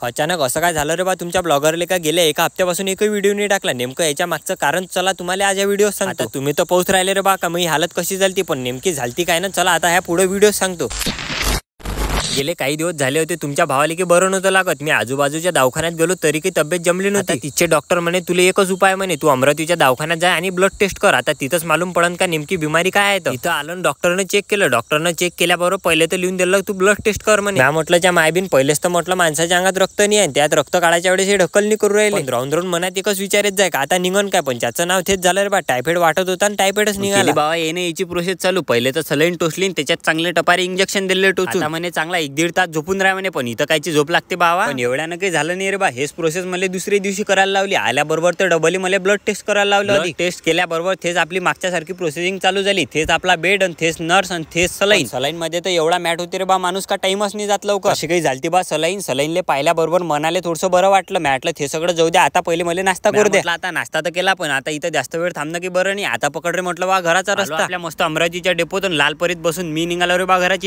अचानक असं काय झालं रे बा तुमच्या ब्लॉगरले का गेल्या एका हप्त्यापासून एकही व्हिडिओ नाही टाकला? नेमकं याच्या मागचं कारण चला तुम्हाला आज या व्हिडिओ सांगतो. आता तुम्ही तर पाऊस राहिले रे बा का मी हालत कशी झालती, पण नेमकी झालती काय ना, चला आता ह्या पुढे व्हिडिओ सांगतो. गेले काही दिवस झाले होते तुमच्या भावाला की बरं नव्हतं लागत. मी आजूबाजूच्या दवाखान्यात गेलो तरी काही तब्येत जमली नव्हती. तिचे डॉक्टर म्हणे तुला एकच उपाय म्हणे, तू अमरावतीच्या दवाखान्यात जा आणि ब्लड टेस्ट कर. आता तिथंच मालूम पडन का नेमकी बिमारी काय आहे. इथं आलं डॉक्टरने चेक केलं. डॉक्टरने चेक केल्याबरोबर पहिले तर लिहून दिलं तू ब्लड टेस्ट कर म्हणे. मी म्हटलं त्या मायबीन पहिलेच तर म्हटलं माणसाच्या अंगात रक्त नाही आहे, त्यात रक्त काढायच्या वेळेस हे ढकल नाही करू राहिले. राऊंड राऊंड मनात एकच विचारत जाय का आता निघन काय, पण ज्याचं नाव तेच झालं रे बा. टायफॉइड वाटत होता आणि टायफॉइडच निघाला. बाबा येणे याची प्रोसेस चालू. पहिले तर सलाईन टोचली, त्याच्यात चांगले टपारी इंजेक्शन दिले टोचून. म्हणे चांगला 1-1.5 तास झोपून राहा म्हणे, पण इथं कायची झोप लागते बाबा. पण एवढ्यानं काही झालं नाही रे बा. हेच प्रोसेस मला दुसऱ्या दिवशी करायला लावली. आल्याबरोबर तर डबली मला ब्लड टेस्ट करायला लावली. टेस्ट केल्याबरोबर तेच आपली मागच्या सारखी प्रोसेसिंग चालू झाली. तेच आपला बेड आणि तेच नर्स आणि तेच सलाईन. सलाईन मध्ये तर एवढा मॅट होते रे बा, माणूस का टाइमच नाही जात लवकर. अशी काही झालती बा सलाईनले पाहिल्याबरोबर मनाले थोडंसं बरं वाटलं. मॅटलं ते सगळं जाऊ द्या, आता पहिले मला नाश्ता करू द्या. आता नाश्ता तर केला, पण आता इथं जास्त वेळ थांबणं की बरं नाही. आता पकड रे म्हटलं बा घराचा रस्ता. आपल्या मस्त अमरावतीच्या डेपोतून लालपरीत बसून मी निघालो रे बा घराची.